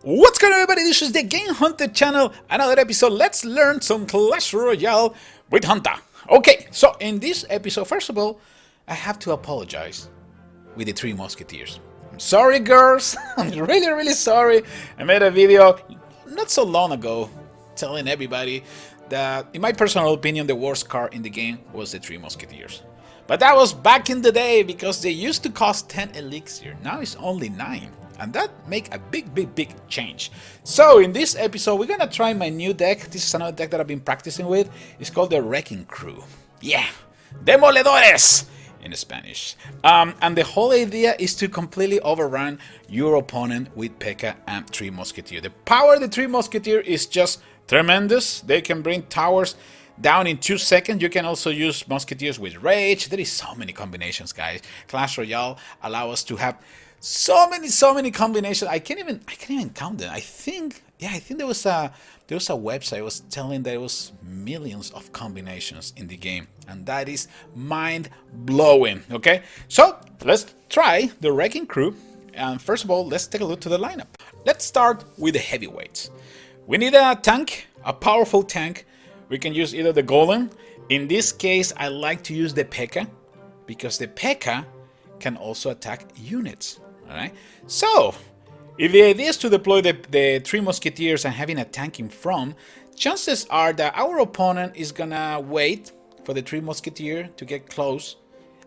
What's going on, everybody? This is the Game Hunter channel. Another episode. Let's learn some Clash Royale with Hunter. Okay, so in this episode, first of all, I have to apologize with the Three Musketeers. I'm sorry, girls. I'm really sorry. I made a video not so long ago telling everybody that, in my personal opinion, the worst card in the game was the Three Musketeers. But that was back in the day because they used to cost 10 elixir. Now it's only 9. And that make a big change. So in this episode, we're gonna try my new deck. This is another deck that I've been practicing with. It's called the Wrecking Crew. Yeah, Demoledores in Spanish. And the whole idea is to completely overrun your opponent with P.E.K.K.A and Three Musketeers. The power of the Three Musketeers is just tremendous. They can bring towers down in 2 seconds. You can also use Musketeers with Rage. There is so many combinations, guys. Clash Royale allow us to have so many combinations. I can't even count them. I think there was a website was telling there was millions of combinations in the game, and that is mind blowing. Okay, so let's try the Wrecking Crew. And first of all, let's take a look to the lineup. Let's start with the heavyweights. We need a tank, a powerful tank. We can use either the Golem. In this case, I like to use the P.E.K.K.A because the P.E.K.K.A can also attack units. Alright, so if the idea is to deploy the Three Musketeers and having a tank in front, chances are that our opponent is gonna wait for the Three Musketeer to get close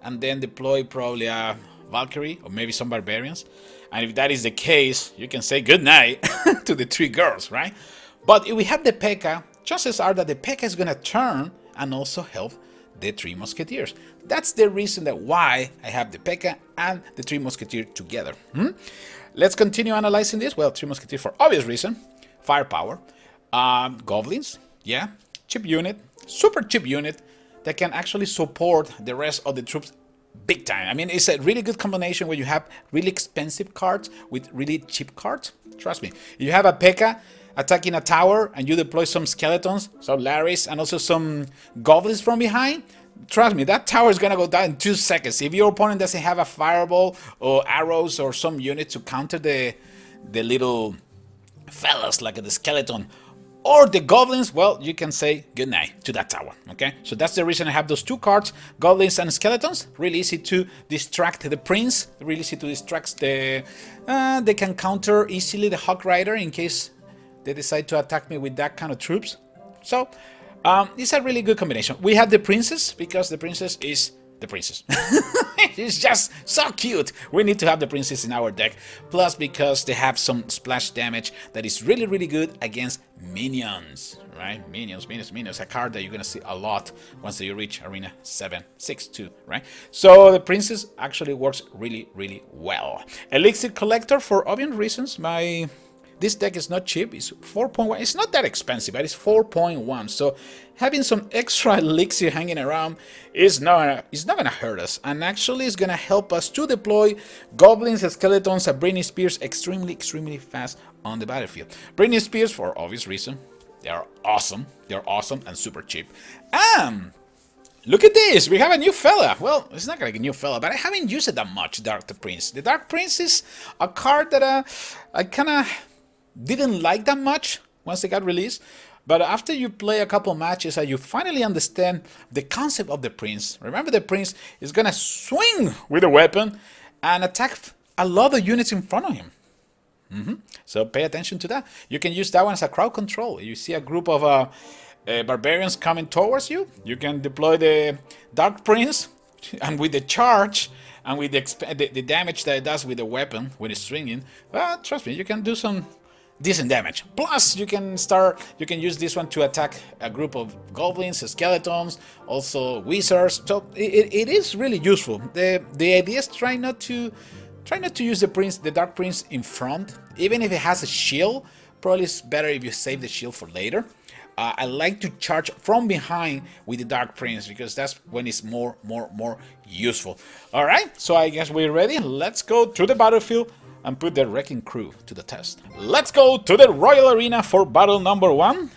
and then deploy probably a Valkyrie or maybe some barbarians. And if that is the case, you can say goodnight to the three girls, right? But if we have the P.E.K.K.A, chances are that the P.E.K.K.A is gonna turn and also help the Three Musketeers. That's the reason that why I have the P.E.K.K.A and the Three Musketeers together. Let's continue analyzing this. Well, Three Musketeers for obvious reason. Firepower. Goblins. Yeah. Cheap unit. Super cheap unit that can actually support the rest of the troops big time. I mean, it's a really good combination where you have really expensive cards with really cheap cards. Trust me. If you have a P.E.K.K.A attacking a tower and you deploy some skeletons, some Larrys, and also some goblins from behind, trust me, that tower is gonna go down in 2 seconds. If your opponent doesn't have a fireball or arrows or some unit to counter the little fellas like the skeleton or the goblins, well, you can say goodnight to that tower. Okay, so that's the reason I have those two cards, goblins and skeletons. Really easy to distract the prince, really easy to distract the they can counter easily the Hawk Rider in case they decide to attack me with that kind of troops. So it's a really good combination. We have the princess because the princess is the princess. It's just so cute. We need to have the princess in our deck. Plus because they have some splash damage that is really good against minions. Right? Minions. A card that you're gonna see a lot once you reach Arena 762, right? So the princess actually works really well. Elixir Collector for obvious reasons. This deck is not cheap, it's 4.1, it's not that expensive, but it's 4.1, so having some extra elixir hanging around is not gonna hurt us, and actually it's gonna help us to deploy goblins, skeletons, and Britney Spears extremely fast on the battlefield. Britney Spears, for obvious reason, they're awesome and super cheap. Look at this, we have a new fella. Well, it's not like a new fella, but I haven't used it that much, Dark Prince. The Dark Prince is a card that I kinda didn't like that much once it got released, but after you play a couple matches and you finally understand the concept of the prince. Remember, the prince is gonna swing with a weapon and attack a lot of units in front of him. So pay attention to that. You can use that one as a crowd control. You see a group of barbarians coming towards you, you can deploy the Dark Prince, and with the charge and with the damage that it does with the weapon when it's swinging, well, trust me, you can do some decent damage. Plus, you can use this one to attack a group of goblins, skeletons, also wizards. So it is really useful. The idea is try not to use the Dark Prince in front. Even if it has a shield, probably it's better if you save the shield for later. I like to charge from behind with the Dark Prince because that's when it's more useful. All right, so I guess we're ready. Let's go to the battlefield and put the Wrecking Crew to the test. Let's go to the Royal Arena for battle number 1.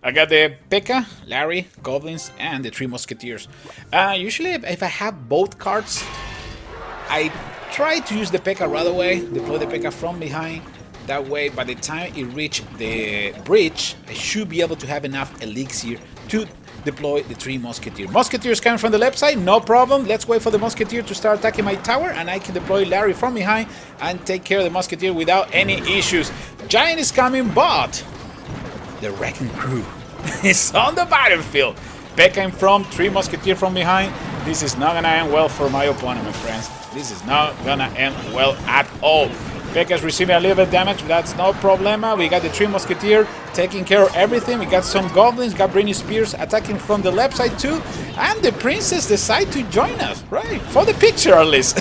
I got the P.E.K.K.A, Larry, Goblins, and the Three Musketeers. Usually, if I have both cards, I try to use the P.E.K.K.A right away, deploy the P.E.K.K.A from behind. That way, by the time it reaches the bridge, I should be able to have enough elixir to deploy the 3 Musketeers. Musketeers coming from the left side, no problem. Let's wait for the Musketeer to start attacking my tower, and I can deploy Larry from behind and take care of the Musketeer without any issues. Giant is coming, but the Wrecking Crew is on the battlefield. P.E.K.K.A in front, 3 Musketeers from behind. This is not gonna end well for my opponent, my friends. This is not gonna end well at all. P.E.K.K.A is receiving a little bit of damage, but that's no problema. We got the 3 Musketeers taking care of everything. We got some goblins, got Britney Spears attacking from the left side too. And the princess decide to join us, right? For the picture at least.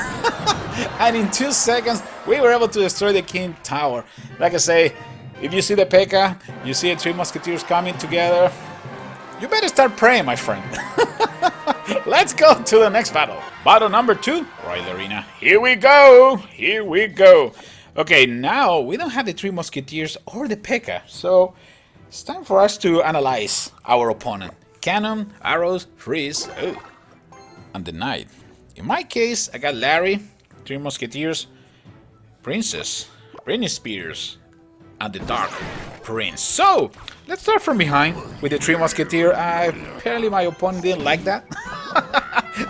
And in 2 seconds, we were able to destroy the King Tower. Like I say, if you see the P.E.K.K.A, you see the 3 Musketeers coming together, you better start praying, my friend. Let's go to the next battle. Battle number 2, Royal Arena. Here we go. Here we go. Okay, now we don't have the 3 Musketeers or the P.E.K.K.A, so it's time for us to analyze our opponent. Cannon, arrows, freeze, and the knight. In my case, I got Larry, 3 Musketeers, Princess, Britney Spears, and the Dark Prince. So, let's start from behind with the 3 Musketeers. Apparently my opponent didn't like that.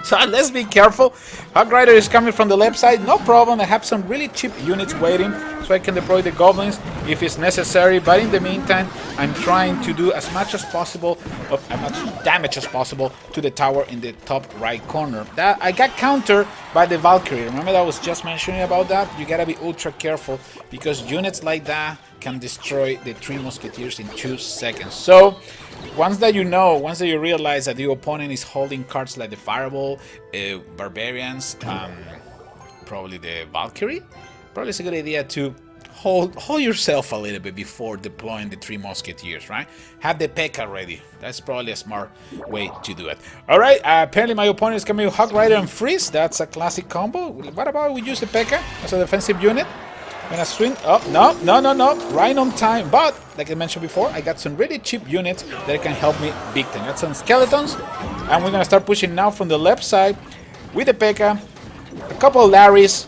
So let's be careful. Hog Rider is coming from the left side, no problem. I have some really cheap units waiting, so I can deploy the goblins if it's necessary. But in the meantime, I'm trying to do as much as possible, as much damage as possible to the tower in the top right corner. That I got countered by the Valkyrie. Remember that I was just mentioning about that? You gotta be ultra careful because units like that can destroy the 3 Musketeers in 2 seconds. So once that you realize that your opponent is holding cards like the Fireball, Barbarians, probably the Valkyrie, probably it's a good idea to hold yourself a little bit before deploying the 3 Musketeers, right? Have the P.E.K.K.A ready. That's probably a smart way to do it. All right, apparently my opponent is coming with Hog Rider and Freeze. That's a classic combo. What about we use the P.E.K.K.A as a defensive unit? Gonna swing. Oh, no. Right on time. But, like I mentioned before, I got some really cheap units that can help me big time. Got some skeletons. And we're gonna start pushing now from the left side with the P.E.K.K.A. A couple of Larrys.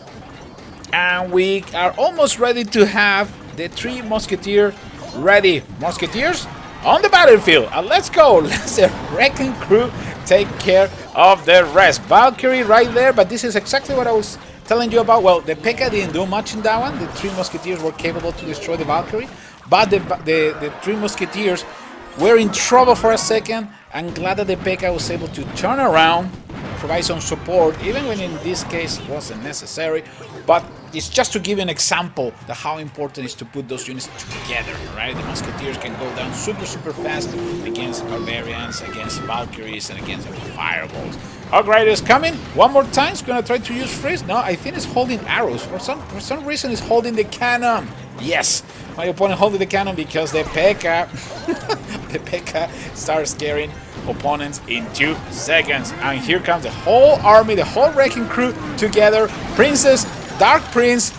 And we are almost ready to have the 3 Musketeers ready. Musketeers on the battlefield. And let's go. Let the Wrecking Crew take care of the rest. Valkyrie right there. But this is exactly what I was telling you about. Well, the P.E.K.K.A didn't do much in that one. The 3 Musketeers were capable to destroy the Valkyrie, but the 3 Musketeers were in trouble for a second. I'm glad that the P.E.K.K.A was able to turn around, provide some support, even when in this case it wasn't necessary. But it's just to give you an example of how important it is to put those units together, right? The Musketeers can go down super fast against Barbarians, against Valkyries, and against Fireballs. Hog Rider is coming one more time. He's gonna try to use freeze. No, I think it's holding arrows. For some reason, it's holding the cannon. Yes, my opponent holding the cannon because the P.E.K.K.A the P.E.K.K.A starts scaring opponents in 2 seconds. And here comes the whole army, the whole Wrecking Crew together. Princess, Dark Prince.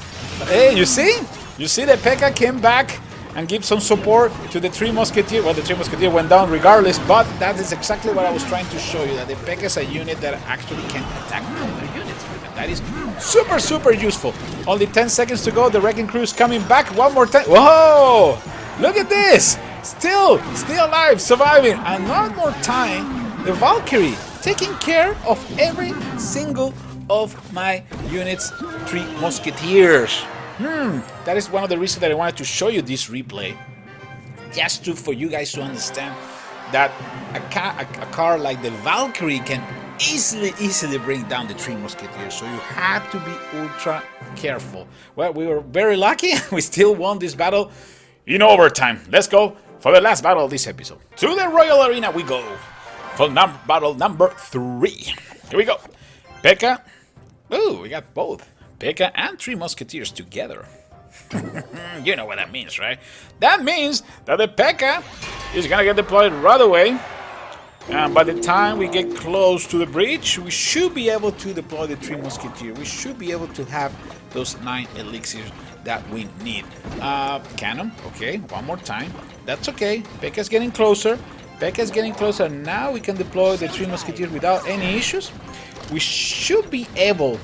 Hey, you see? You see the P.E.K.K.A came back and give some support to the 3 Musketeers. Well, the 3 Musketeers went down regardless, but that is exactly what I was trying to show you, that the P.E.K.K.A is a unit that actually can attack other units. And that is super useful. Only 10 seconds to go. The Wrecking Crew is coming back one more time. Whoa! Look at this! Still alive, surviving. And one more time, the Valkyrie taking care of every single of my units, 3 Musketeers. That is one of the reasons that I wanted to show you this replay, just for you guys to understand that a car like the Valkyrie can easily bring down the 3 Musketeers. So you have to be ultra careful. Well, we were very lucky. We still won this battle in overtime. Let's go for the last battle of this episode. To the Royal Arena we go for battle number 3. Here we go. P.E.K.K.A. Ooh, we got both P.E.K.K.A and 3 Musketeers together. You know what that means, right? That means that the P.E.K.K.A is gonna get deployed right away. And by the time we get close to the bridge, we should be able to deploy the 3 Musketeers. We should be able to have those 9 elixirs that we need. Cannon, okay, one more time. That's okay. P.E.K.K.A is getting closer. P.E.K.K.A is getting closer. Now we can deploy the 3 Musketeers without any issues. We should be able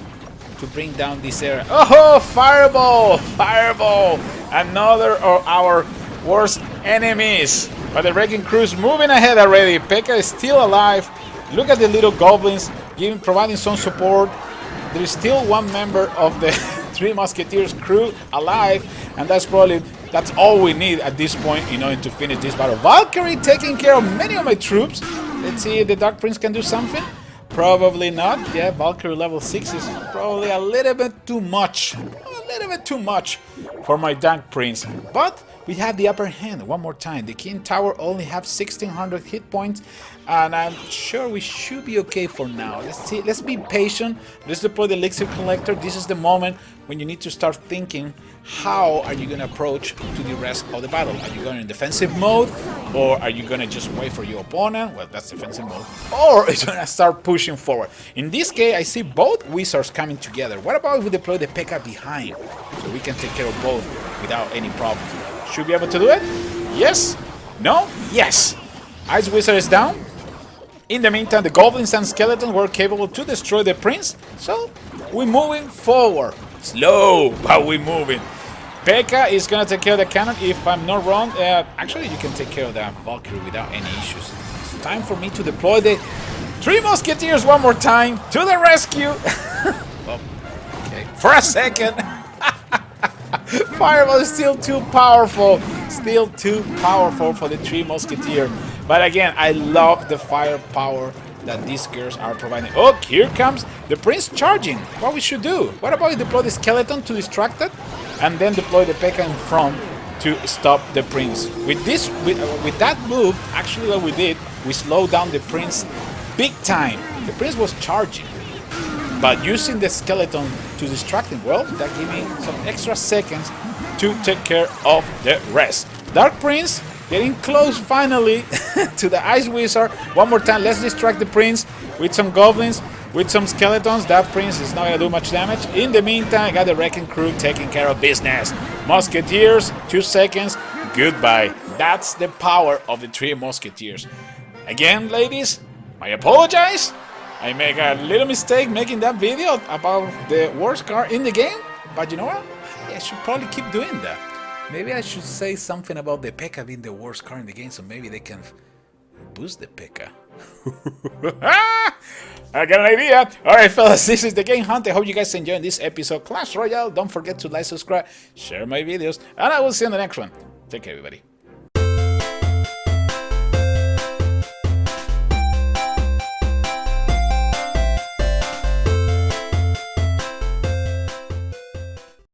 to bring down this area. Oh, Fireball! Fireball! Another of our worst enemies. But the wrecking crew's moving ahead already. P.E.K.K.A is still alive. Look at the little goblins providing some support. There is still one member of the Three Musketeers crew alive, and that's all we need at this point in order to finish this battle. Valkyrie taking care of many of my troops. Let's see if the Dark Prince can do something. Probably not. Yeah, Valkyrie level 6 is probably a little bit too much. A little bit too much for my Dark Prince. But we have the upper hand one more time. The King Tower only have 1600 hit points, and I'm sure we should be okay for now. Let's see. Let's be patient. Let's deploy the Elixir Collector. This is the moment when you need to start thinking, how are you going to approach to the rest of the battle? Are you going in defensive mode, or are you going to just wait for your opponent? Well, that's defensive mode. Or are you going to start pushing forward? In this case, I see both wizards coming together. What about if we deploy the P.E.K.K.A behind, so we can take care of both without any problem? Should be able to do it? Yes? No? Yes! Ice Wizard is down. In the meantime, the goblins and skeletons were capable to destroy the prince, so we're moving forward. Slow, but we're moving. P.E.K.K.A is gonna take care of the cannon, if I'm not wrong. Actually, you can take care of the Valkyrie without any issues. It's time for me to deploy the Three Musketeers one more time to the rescue. Oh, okay, for a second. Fireball is still too powerful. Still too powerful for the Three Musketeers. But again, I love the firepower that these girls are providing. Oh, here comes the prince charging. What we should do? What about we deploy the skeleton to distract it, and then deploy the P.E.K.K.A in front to stop the prince? With this, with that move, actually what we did, we slowed down the prince big time. The prince was charging, but using the skeleton to distract him, well, that gave me some extra seconds to take care of the rest. Dark Prince getting close finally to the Ice Wizard. One more time, let's distract the prince with some goblins, with some skeletons. That prince is not gonna do much damage. In the meantime, I got the wrecking crew taking care of business. Musketeers, 2 seconds, goodbye. That's the power of the Three Musketeers. Again, ladies, I apologize. I make a little mistake making that video about the worst card in the game, but you know what? I should probably keep doing that. Maybe I should say something about the P.E.K.K.A being the worst card in the game, so maybe they can boost the P.E.K.K.A. I got an idea. Alright, fellas, this is the Game Hunter. I hope you guys enjoyed this episode Clash Royale. Don't forget to like, subscribe, share my videos, and I will see you in the next one. Take care, everybody.